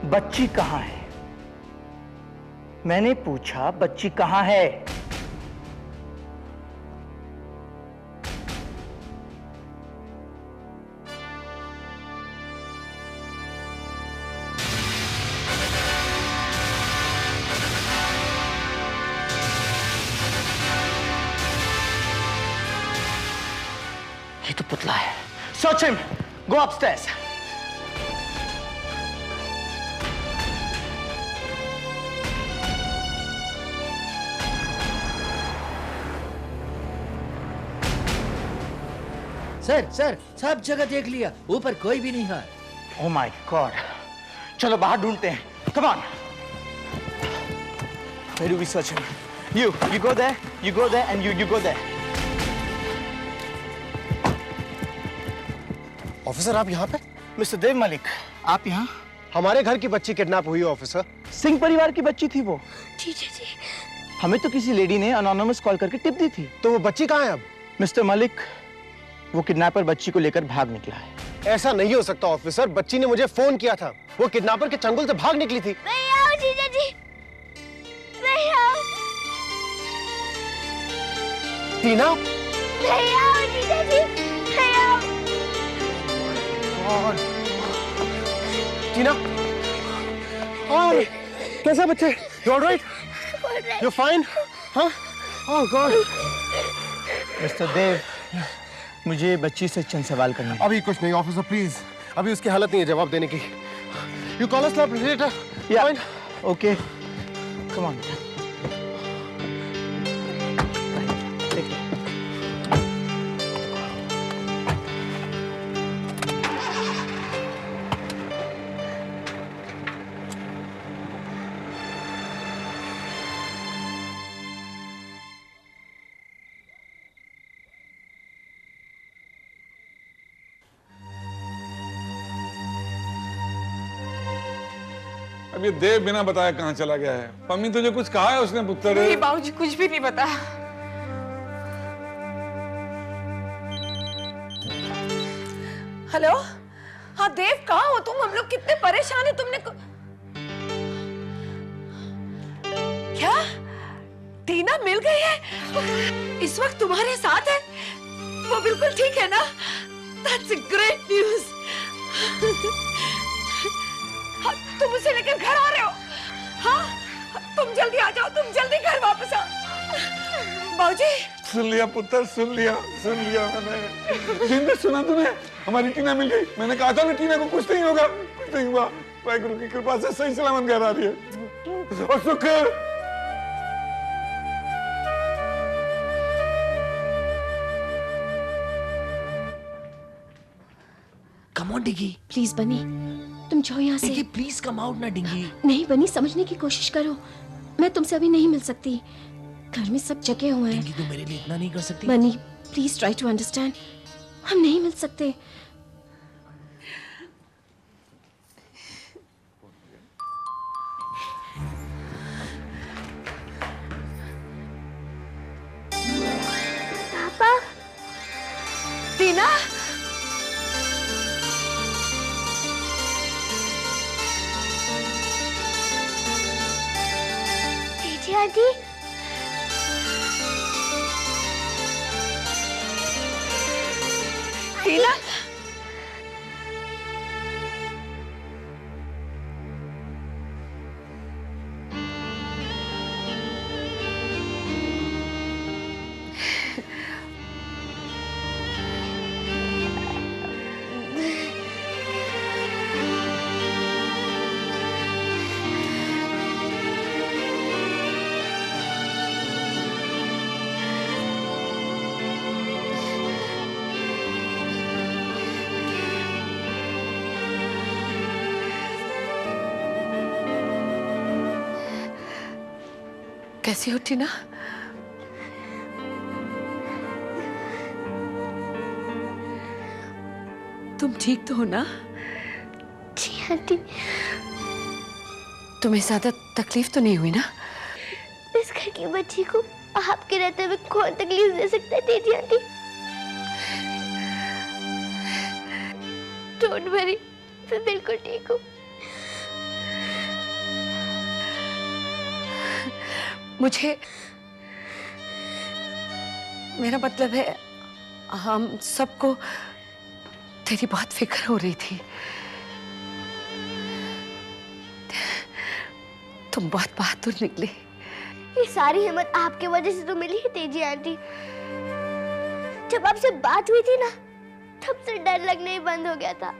बच्ची कहाँ है? मैंने पूछा बच्ची कहाँ है? ये तो पुतला है। Search him. Go upstairs. Sir sir सब जगह देख लिया, ऊपर कोई भी नहीं है। Oh my God. चलो बाहर ढूंढते हैं। Come on. Where do we search him? You go there. You go there, and you go there. Officer आप यहाँ पे? मिस्टर देव मलिक, आप यहाँ? हमारे घर की बच्ची किडनैप हुई है ऑफिसर। सिंह परिवार की बच्ची थी वो। जी जी जी। हमें तो किसी लेडी ने अनोनिमस कॉल करके टिप दी थी। तो वो बच्ची कहाँ है अब? मिस्टर मलिक, वो किडनैपर बच्ची को लेकर भाग निकला है। ऐसा नहीं हो सकता ऑफिसर, बच्ची ने मुझे फोन किया था, वो किडनैपर के चंगुल से भाग निकली थी। मैं यहाँ हूँ जीजा जी, मैं यहाँ हूँ। टीना? मैं यहाँ हूँ जीजा जी, मैं यहाँ हूँ। टीना? और कैसा बच्चे? You all right? You fine? हाँ? Oh God. मिस्टर देव, मुझे बच्ची से चंद सवाल करने हैं। अभी कुछ नहीं ऑफिसर प्लीज, अभी उसकी हालत नहीं है जवाब देने की। You call us later. Yeah. Fine. Okay. Come on. Take it. अब ये देव बिना बताया कहाँ चला गया है? मम्मी तुझे कुछ कहा है उसने पुत्र? नहीं बाबूजी, कुछ भी नहीं बताया। हेलो, हाँ देव कहाँ हो तुम? हम लोग कितने परेशान हैं, तुमने क्या टीना मिल गई है? इस वक्त तुम्हारे साथ है? वो बिल्कुल ठीक है ना? That's a great news. हाँ, तुम उसे लेकर घर आ रहे हो? हाँ, तुम जल्दी आ जाओ, तुम जल्दी घर वापस आओ। बाबूजी, सुन लिया पुत्र, सुन लिया मैंने। जिंदा सुना तूने? हमारी टीना मिल गई। मैंने कहा था ना टीना को कुछ नहीं होगा, कुछ नहीं हुआ। वाहिगुरु की कृपा से सही सलामत घर आ रही है। और सुख कम ऑन डिंगी। प्लीज बनी, तुम जाओ यहाँ से। प्लीज कम आउट ना डिंगी। नहीं बनी, समझने की कोशिश करो। मैं तुमसे अभी नहीं मिल सकती, घर में सब जगे हुए हैं। डिंगी तू मेरे लिए इतना नहीं कर सकती? बनी प्लीज ट्राई टू अंडरस्टैंड, हम नहीं मिल सकते। पापा। टीना, आंटी, टीना, कैसी हो टीना? तुम ठीक तो हो ना? जी आंटी। तुम्हें ज्यादा तकलीफ तो नहीं हुई ना? इस घर की बच्ची को आपके रहते हुए कौन तकलीफ दे सकता है दीदी आंटी? डोंट वरी, मैं बिल्कुल ठीक हूँ। मुझे, मेरा मतलब है हम सबको तेरी बहुत फिक्र हो रही थी। तुम बहुत बहादुर निकली। ये सारी हिम्मत आपके वजह से तो मिली है तेजी आंटी। जब आपसे बात हुई थी ना, तब से डर लगने ही बंद हो गया था।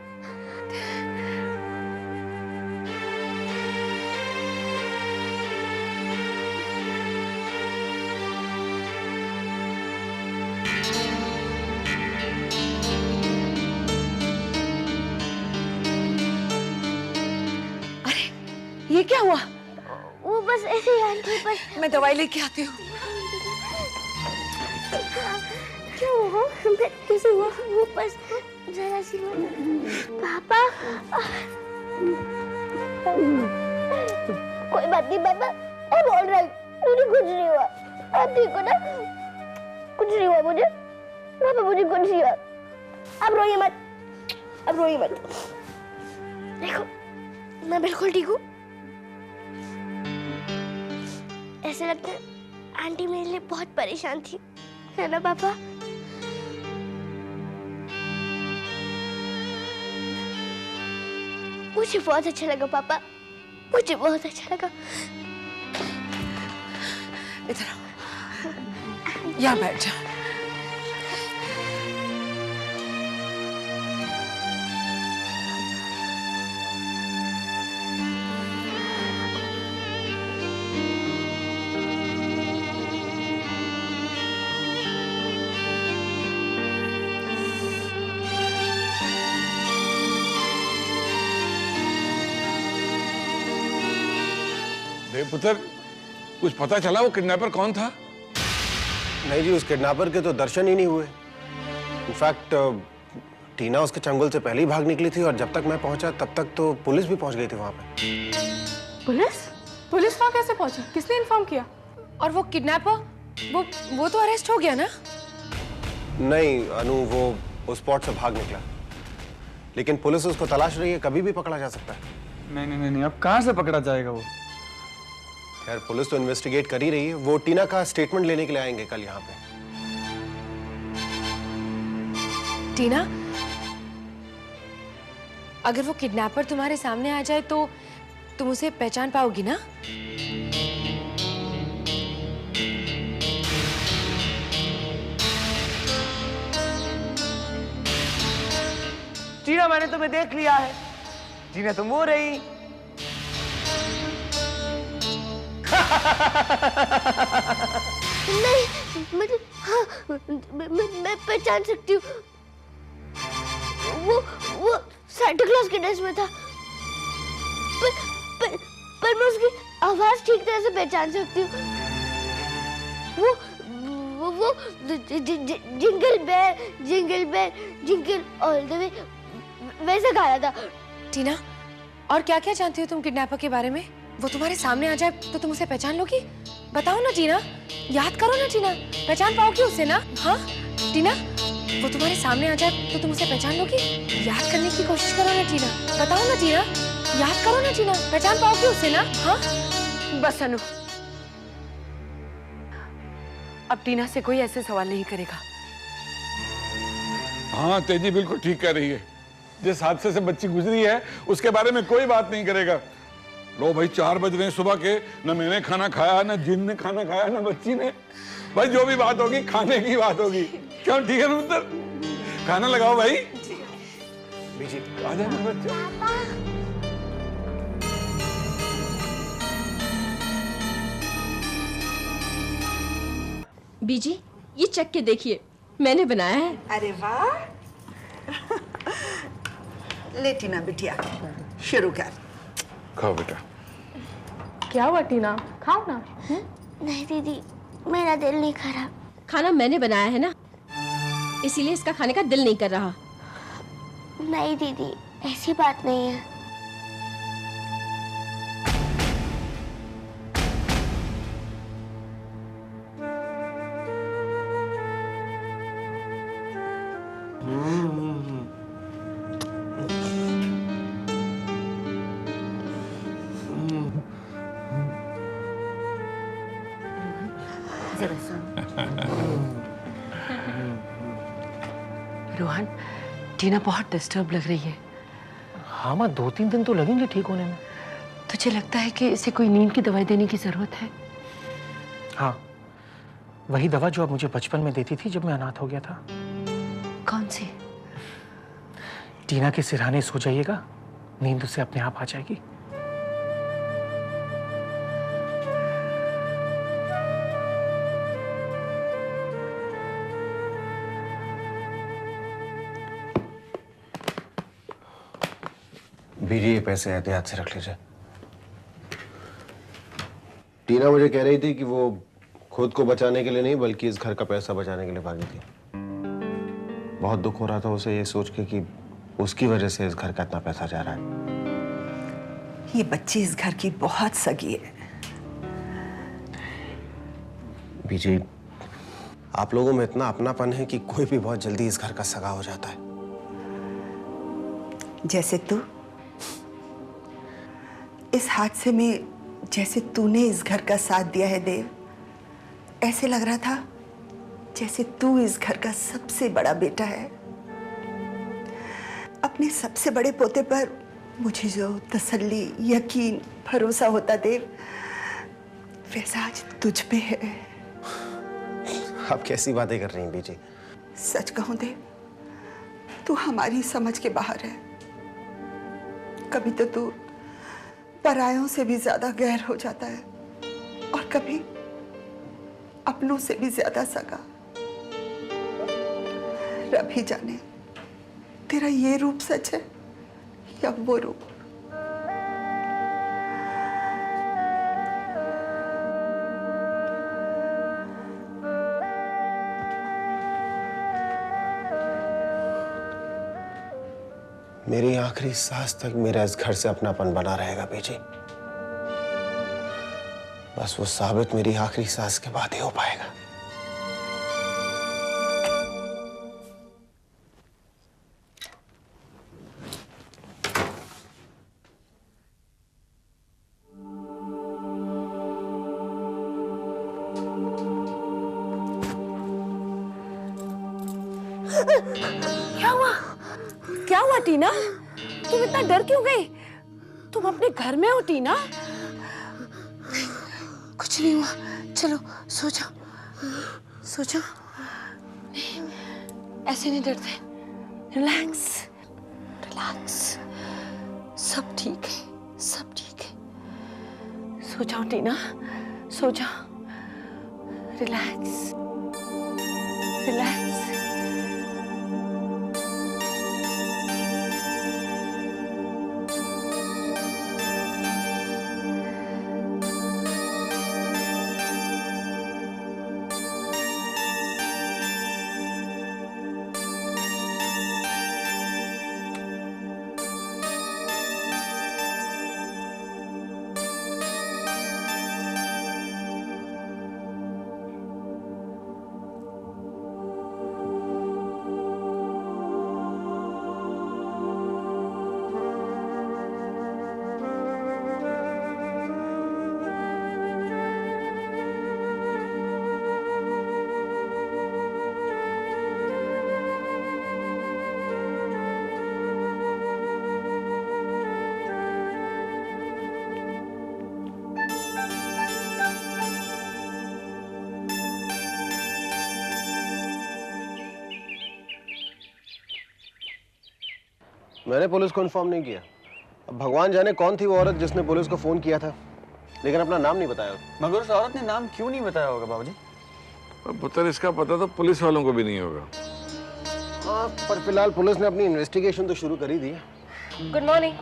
अरे ये क्या हुआ? वो बस ऐसे ही आंटी, बस। मैं दवाई लेके आती हूँ। क्या हुआ? कैसे हुआ? वो बस जरा सी पापा। कोई बात नहीं पापा, आई एम ऑलराइट, मुझे कुछ नहीं हुआ। आप ठीक हो ना? कुछ नहीं हुआ मुझे पापा, मुझे कुछ नहीं हुआ। अब रोइए मत, अब रोइए मत। देखो मैं बिल्कुल ठीक हूँ। ऐसे लगता है आंटी मेरे लिए बहुत परेशान थी, है ना पापा? मुझे बहुत अच्छा लगा पापा, मुझे बहुत अच्छा लगा। इधर आओ, यहाँ बैठ जा। पुत्र, कुछ पता चला वो किडनैपर कौन था? नहीं जी, उस किडनैपर के तो दर्शन ही नहीं हुए। इनफैक्ट टीना उसके चंगुल से पहले ही भाग निकली थी और जब तक मैं पहुंचा तब तक तो पुलिस भी पहुंच गई थी वहां पे। पुलिस वहां कैसे पहुंची? किसने इन्फॉर्म किया? और वो किडनैपर, वो तो अरेस्ट हो गया ना? नहीं अनु, वो उस स्पॉट से भाग निकला, लेकिन पुलिस उसको तलाश रही है, कभी भी पकड़ा जा सकता है। नहीं, अब कहाँ से पकड़ा जाएगा वो? खैर पुलिस तो इन्वेस्टिगेट कर ही रही है। वो टीना का स्टेटमेंट लेने के लिए आएंगे कल यहाँ पे। टीना, अगर वो किडनैपर तुम्हारे सामने आ जाए तो तुम उसे पहचान पाओगी ना? टीना, मैंने तुम्हें देख लिया है। टीना तुम वो रही। नहीं मतलब हाँ, मैं पहचान सकती हूँ। वो सांता क्लॉज के ड्रेस में था, पर मैं उसकी आवाज ठीक तरह से पहचान सकती हूँ। वो jingle bell jingle all the way वैसा गाया था। टीना, और क्या क्या जानती हो तुम किडनैपर के बारे में? वो तुम्हारे सामने आ जाए तो तुम उसे पहचान लोगी? बताओ ना टीना, याद करो ना टीना, पहचान पाओगी उसे ना? हाँ टीना, वो तुम्हारे सामने आ जाए तो तुम उसे पहचान लोगी? याद करने की कोशिश करो ना टीना, बताओ ना टीना, याद करो ना टीना, पहचान पाओगी उसे ना? हाँ बस अनु, अब टीना से कोई ऐसे सवाल नहीं करेगा। हाँ तेजी बिल्कुल ठीक कह रही है। जिस हादसे से बच्ची गुजरी है उसके बारे में कोई बात नहीं करेगा। लो भाई, 4 बज रहे हैं सुबह के, न मैंने खाना खाया, न जिन ने खाना खाया, न बच्ची ने। भाई जो भी बात होगी खाने की बात होगी। क्यों? ठीक है ना पुत्र, खाना लगाओ भाई। बीजी आ जाए मेरे बच्चे। बीजी, ये चख के देखिए, मैंने बनाया है। अरे वाह। ले टीना बिटिया, शुरू कर। खाओ बेटा। क्या हुआ टीना? खाओ ना। नहीं दीदी, मेरा दिल नहीं खराब। खाना मैंने बनाया है ना, इसीलिए इसका खाने का दिल नहीं कर रहा। नहीं दीदी, ऐसी बात नहीं है। जरा सुन। रोहन, टीना बहुत डिस्टर्ब लग रही है। हाँ माँ, 2-3 दिन तो लगेंगे ठीक होने में। तुझे लगता है कि इसे कोई नींद की दवाई देने की जरूरत है? हाँ, वही दवा जो आप मुझे बचपन में देती थी जब मैं अनाथ हो गया था। कौन सी? टीना के सिरहाने सो जाइएगा, नींद उसे अपने आप आ जाएगी। बीजी, ये पैसे एहतियात से रख लीजिए। टीना मुझे कह रही थी कि वो खुद को बचाने के लिए नहीं बल्कि इस घर का पैसा बचाने के लिए भागी थी। बहुत दुख हो रहा था उसे ये सोच के कि उसकी वजह से इस घर का इतना पैसा जा रहा है। ये बच्ची इस घर की बहुत सगी है। बीजी, आप लोगों में इतना अपनापन है कि कोई भी बहुत जल्दी इस घर का सगा हो जाता है। जैसे तू इस हादसे में, जैसे तूने इस घर का साथ दिया है देव, ऐसे लग रहा था जैसे तू इस घर का सबसे बड़ा बेटा है। अपने सबसे बड़े पोते पर मुझे जो तसल्ली, यकीन, भरोसा होता देव, वैसा आज तुझ पे है। आप कैसी बातें कर रही हैं बीजी? सच कहूं देव, तू हमारी समझ के बाहर है। कभी तो तू परायों से भी ज्यादा गैर हो जाता है और कभी अपनों से भी ज्यादा सगा। रब ही जाने तेरा ये रूप सच है या वो रूप। मेरी आखिरी सांस तक मेरा इस घर से अपनापन बना रहेगा बेजी। बस वो साबित मेरी आखिरी सांस के बाद ही हो पाएगा। क्या हुआ? क्या हुआ टीना? तुम इतना डर क्यों गई? तुम अपने घर में हो टीना? कुछ नहीं हुआ, चलो सो जाओ, सो जाओ। ऐसे नहीं डरते, रिलैक्स, रिलैक्स, सब ठीक है, सब ठीक है। सो जाओ टीना, सो जाओ, रिलैक्स, रिलैक्स। मैंने पुलिस को इन्फॉर्म नहीं किया। अब भगवान जाने कौन थी वो औरत जिसने पुलिस को फोन किया था, लेकिन अपना नाम नहीं बताया। मगर उस औरत ने नाम क्यों नहीं बताया होगा बाबूजी? पुत्र, इसका पता तो पुलिस वालों को भी नहीं होगा। हाँ, पर फिलहाल पुलिस ने अपनी इन्वेस्टिगेशन तो शुरू कर ही दी है। Good morning.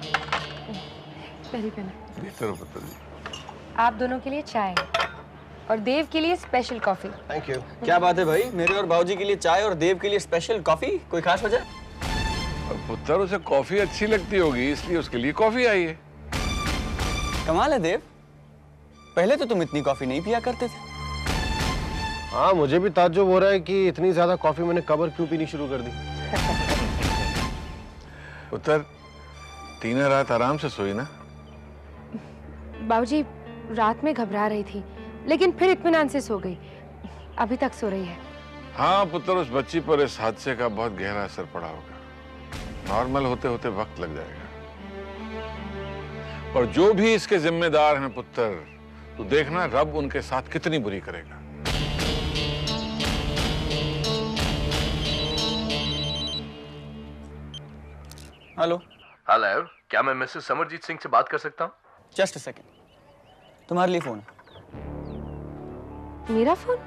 पहली पहना। बेहतर पुत्र जी। आप दोनों के लिए चाय और देव के लिए स्पेशल कॉफी। Thank you. क्या बात है भाई, मेरे और बाबूजी के लिए चाय और देव के लिए स्पेशल कॉफी? कोई खास वजह? और पुत्र, उसे कॉफी अच्छी लगती होगी इसलिए उसके लिए कॉफी आई है। कमाल है देव, पहले तो तुम इतनी कॉफी नहीं पिया करते थे। हाँ, मुझे भी ताज्जुब हो रहा है कि इतनी ज्यादा कॉफी मैंने कब क्यों पीनी शुरू कर दी। पुत्र, टीना रात आराम से सोई ना? बाबूजी रात में घबरा रही थी, लेकिन फिर इत्मीनान से सो गई। अभी तक सो रही है। हाँ पुत्र, उस बच्ची पर इस हादसे का बहुत गहरा असर पड़ा होगा। नॉर्मल होते होते वक्त लग जाएगा। और जो भी इसके जिम्मेदार हैं पुत्र, तो देखना रब उनके साथ कितनी बुरी करेगा। हेलो। हेलो, क्या मैं मिसेस समरजीत सिंह से बात कर सकता हूँ? जस्ट अ सेकेंड, तुम्हारे लिए फोन है। मेरा phone?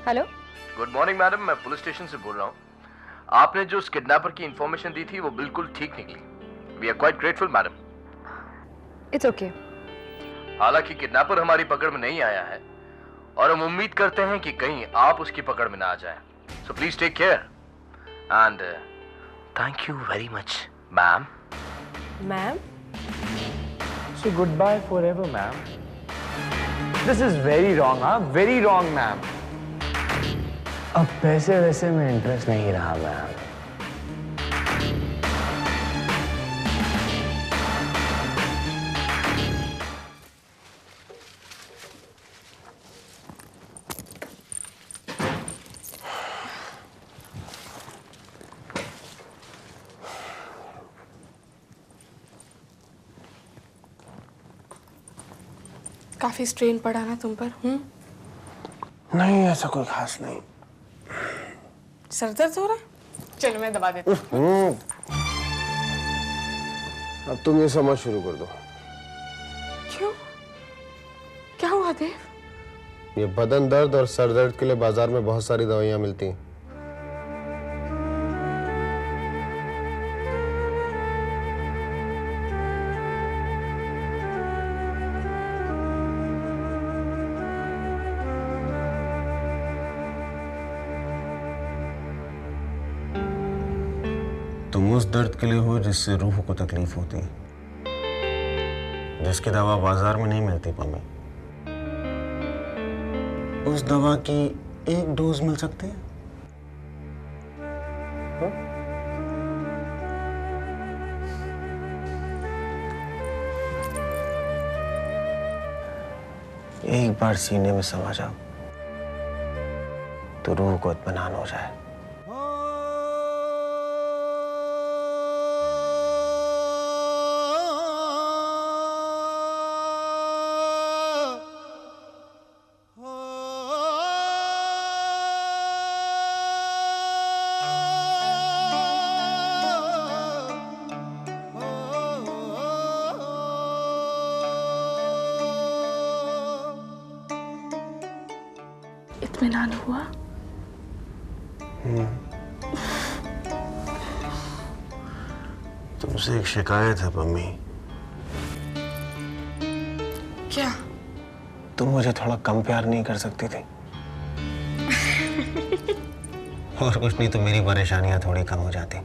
Hello. Good morning madam, मैं पुलिस स्टेशन से बोल रहा हूँ। आपने जो उस किडनैपर की इंफॉर्मेशन दी थी वो बिल्कुल ठीक निकली। We are quite grateful madam. It's okay. हालांकि किडनैपर हमारी पकड़ में नहीं आया है और हम उम्मीद करते हैं कि कहीं आप उसकी पकड़ में ना आ जाएं। So please take care and thank you very much ma'am. Ma'am? So goodbye forever, ma'am. This is very wrong, huh? Very wrong, ma'am. अब पैसे वैसे में इंटरेस्ट नहीं रहा, मैम। काफी स्ट्रेन पड़ा ना तुम पर? नहीं, ऐसा कोई खास नहीं। सर दर्द हो रहा है? चलो मैं दबा देती हूँ। अब तुम ये समझ शुरू कर दो। क्यों? क्या हुआ देव? ये बदन दर्द और सर दर्द के लिए बाजार में बहुत सारी दवाइयां मिलती हैं। तुम उस दर्द के लिए हो जिससे रूह को तकलीफ होती है, जिसकी दवा बाजार में नहीं मिलती पम्मी। उस दवा की एक डोज मिल सकती है। एक बार सीने में समा जाओ तो रूह को इत्मीनान हो जाए। इत्मीनान हुआ? तुमसे एक शिकायत है पम्मी। क्या? तुम मुझे थोड़ा कम प्यार नहीं कर सकती थी? और कुछ नहीं तो मेरी परेशानियां थोड़ी कम हो जाती।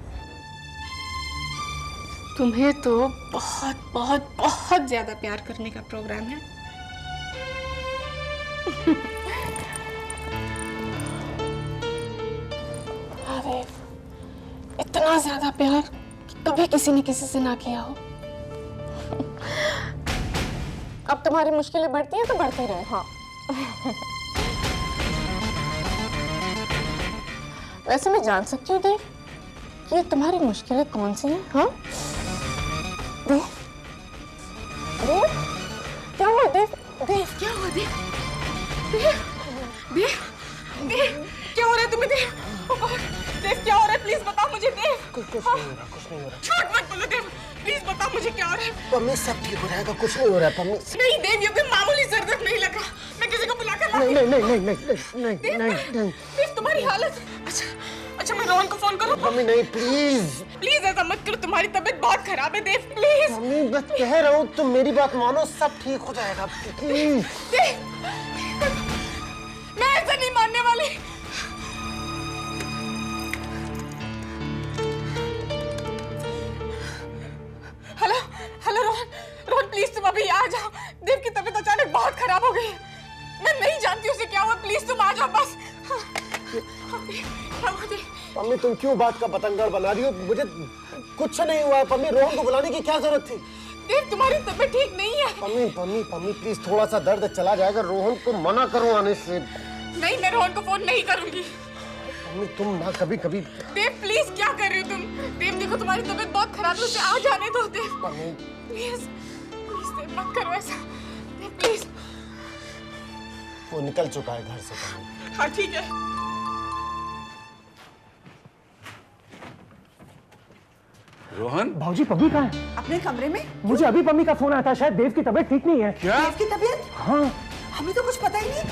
तुम्हें तो बहुत बहुत बहुत ज्यादा प्यार करने का प्रोग्राम है। अरे इतना ज्यादा प्यार कि कभी किसी ने किसी से ना किया हो। अब तुम्हारी मुश्किलें बढ़ती हैं तो बढ़ती रहे। हाँ। वैसे मैं जान सकती हूँ देव कि ये तुम्हारी मुश्किलें कौन सी हैं? हाँ देव, देव क्या हुआ? देव, देव क्या हुआ? देव, देव, देव, देव क्या हो रहा है तुम्हें? देव, देव क्या हो रहा है? प्लीज बताओ मुझे देव। कुछ नहीं हो रहा, कुछ नहीं हो रहा। झूठ मत बोलो देव, प्लीज बताओ मुझे क्या हो रहा है। पम्मी सब ठीक हो जाएगा, कुछ नहीं हो रहा है पम्मी। नहीं देव, ये कोई मामूली सर दर्द नहीं लगा। मैं किसी को बुलाकर नहीं नहीं नहीं नहीं नहीं नहीं नहीं। देव तुम्हारी हालत। अच्छा अच्छा मैं रोहन को फोन करूं? पम्मी नहीं, प्लीज प्लीज ऐसा मत करो, तुम्हारी तबीयत बहुत खराब है देव, प्लीज। पम्मी बस कह रहा हूँ, तुम मेरी बात मानो, सब ठीक हो जाएगा प्लीज। मैं ऐसा नहीं मानने वाली। Hello hello Rohan, Rohan please तुम अभी आ जाओ। देव की तबीयत अचानक बहुत खराब हो गई है। मैं नहीं जानती उसे क्या हुआ, प्लीज तुम आ जाओ बस। पम्मी तुम क्यों बात का पतंगड़ बना रही हो? मुझे कुछ नहीं हुआ है पम्मी, रोहन को बुलाने की क्या जरूरत थी? देव तुम्हारी तबीयत ठीक नहीं है। पम्मी पम्मी पम्मी प्लीज, थोड़ा सा दर्द चला जाएगा। रोहन को मना करो आने से। नहीं, मैं रोहन को फोन नहीं करूंगी। पम्मी तुम ना कभी कभी। देव प्लीज, क्या कर रहे हो तुम? देव देखो तुम्हारी तबीयत बहुत खराब है, उसे आ जाने दो। देव पम्मी प्लीज प्लीज देव मत करो ऐसा। देव प्लीज। वो निकल चुका है घर से। पम्मी हाँ ठीक है। रोहन, भाऊजी पम्मी कहाँ है? अपने कमरे में। मुझे अभी पम्मी का फोन आया था, शायद देव की तबीयत ठीक नहीं है। क्या? देव की तबीयत? हाँ। हमें तो कुछ पता ही नहीं।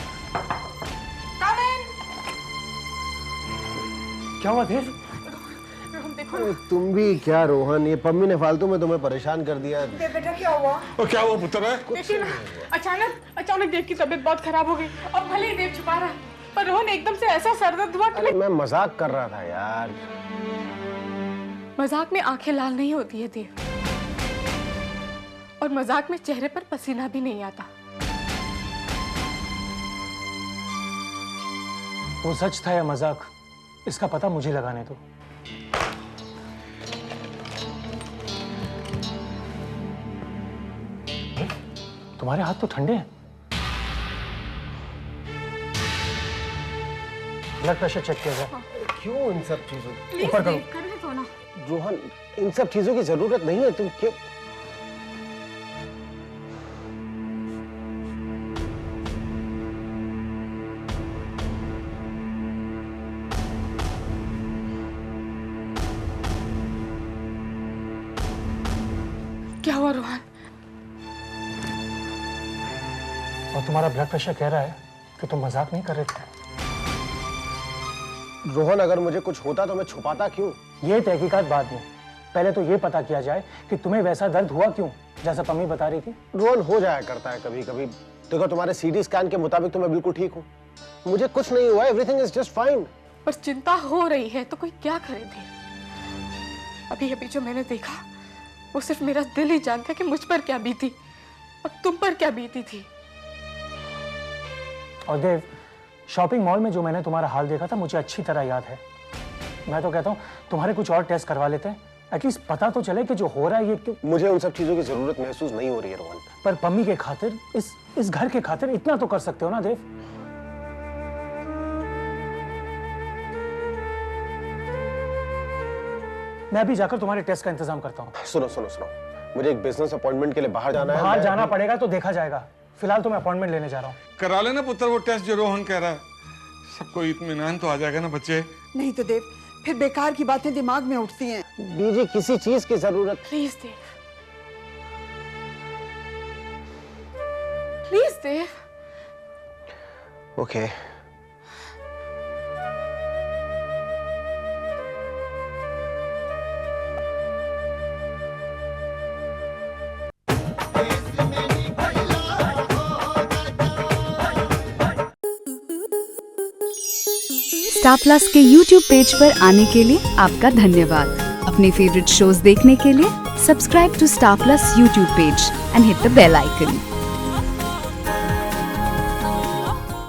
क्या हुआ देव? तुम भी क्या रोहन, ये पम्मी ने फालतू में तुम्हें परेशान कर दिया। देव बेटा क्या हुआ? और क्या हुआ पुत्र है? देखिए ना, अचानक देव की तबीयत बहुत खराब हो गई। अब भले ही देव छुपा रहा है, पर रोहन एकदम से ऐसा सरदर्द हुआ कि मैं मजाक कर रहा था यार। मजाक में आंखें लाल नहीं होती है देव, और मजाक में चेहरे पर पसीना भी नहीं आता। वो सच था या मजाक, इसका पता मुझे लगाने दो। तुम्हारे हाथ तो ठंडे हैं। ब्लड प्रेशर चेक किया जाए। क्यों इन सब चीजों? ऊपर करो। करने दो ना। रोहन इन सब चीजों की जरूरत नहीं है, तुम क्यों? क्या हुआ रोहन? और तुम्हारा ब्लड प्रेशर कह रहा है कि तुम मजाक नहीं कर रहे थे। रोहन अगर मुझे कुछ होता तो मैं छुपाता क्यों? ये तहकीकात बाद में, पहले तो ये पता किया जाए कि तुम्हें वैसा दर्द हुआ क्यों, जैसा पम्मी बता रही थी। रोहन हो जाया करता है कभी कभी। देखो तुम्हारे सीटी स्कैन के मुताबिक तो मैं बिल्कुल ठीक हूँ, मुझे कुछ नहीं हुआ, एवरीथिंग इज जस्ट फाइन। पर चिंता हो रही है तो कोई क्या करे थे? अभी अभी जो मैंने देखा वो सिर्फ मेरा दिल ही जानता है कि मुझ पर क्या बीती और तुम पर क्या बीती थी। और देव, शॉपिंग मॉल में जो मैंने तुम्हारा हाल देखा था मुझे अच्छी तरह याद है। मैं तो कहता हूँ तुम्हारे कुछ और टेस्ट करवा लेते हैं, एटलीस्ट पता तो चले कि जो हो रहा है ये क्यों। मुझे उन सब चीजों की जरूरत महसूस नहीं हो रही है रोहन। पर पम्मी के खातिर, इस घर के खातिर इतना तो कर सकते हो ना देव। मैं अभी जाकर तुम्हारे टेस्ट का इंतजाम करता हूँ। सुनो सुनो सुनो, मुझे एक बिजनेस अपॉइंटमेंट के लिए बाहर जाना है। बाहर जाना पड़ेगा तो देखा जाएगा, फिलहाल तो मैं अपॉइंटमेंट लेने जा रहा हूँ। करा लेना पुत्र वो टेस्ट जो रोहन कह रहा है, सबको इत्मीनान तो आ जाएगा ना बच्चे। नहीं तो देव, फिर बेकार की बातें दिमाग में उठती हैं। बीजी किसी चीज की जरूरत। Please Dev, please Dev. Okay star plus के YouTube पेज पर आने के लिए आपका धन्यवाद। अपने फेवरेट शोज देखने के लिए subscribe to star plus YouTube page and hit the bell icon.